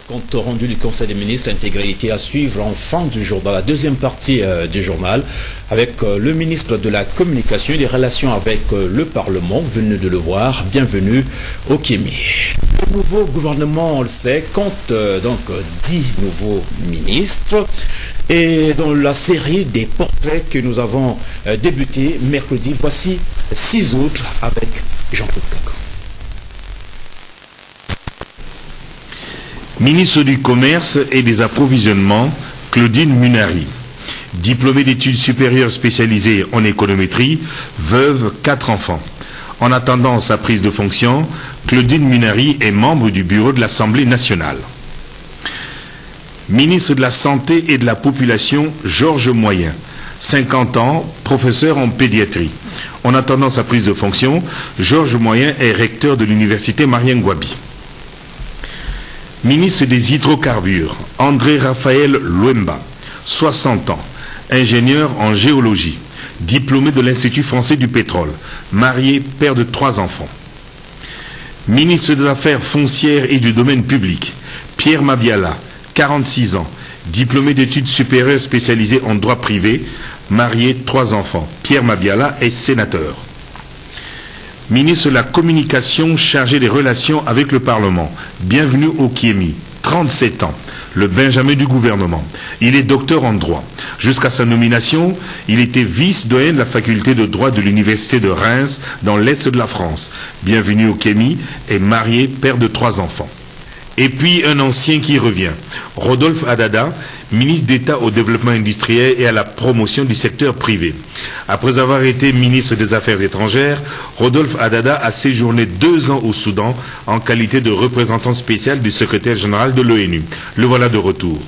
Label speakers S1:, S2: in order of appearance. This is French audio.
S1: Compte rendu du Conseil des ministres, intégralité à suivre en fin du jour, dans la deuxième partie du journal, avec le ministre de la Communication et des Relations avec le Parlement. Vous venez de le voir, bienvenue au Kémi. Le nouveau gouvernement, on le sait, compte donc 10 nouveaux ministres. Et dans la série des portraits que nous avons débuté mercredi, voici 6 autres avec Jean-Claude Kako.
S2: Ministre du Commerce et des Approvisionnements, Claudine Munari. Diplômée d'études supérieures spécialisées en économétrie, veuve, 4 enfants. En attendant sa prise de fonction, Claudine Munari est membre du bureau de l'Assemblée nationale. Ministre de la Santé et de la Population, Georges Moyen. 50 ans, professeur en pédiatrie. En attendant sa prise de fonction, Georges Moyen est recteur de l'université Marien-Ngouabi. Ministre des Hydrocarbures, André Raphaël Luemba, 60 ans, ingénieur en géologie, diplômé de l'Institut français du pétrole, marié, père de 3 enfants. Ministre des Affaires foncières et du domaine public, Pierre Mabiala, 46 ans, diplômé d'études supérieures spécialisées en droit privé, marié, 3 enfants. Pierre Mabiala est sénateur. Ministre de la Communication chargé des relations avec le Parlement. Bienvenue au Kémi. 37 ans. Le Benjamin du gouvernement. Il est docteur en droit. Jusqu'à sa nomination, il était vice-doyen de la faculté de droit de l'université de Reims dans l'Est de la France. Bienvenue au Kémi. Est marié, père de 3 enfants. Et puis un ancien qui revient. Rodolphe Adada, ministre d'État au développement industriel et à la promotion du secteur privé. Après avoir été ministre des Affaires étrangères, Rodolphe Adada a séjourné 2 ans au Soudan en qualité de représentant spécial du secrétaire général de l'ONU. Le voilà de retour.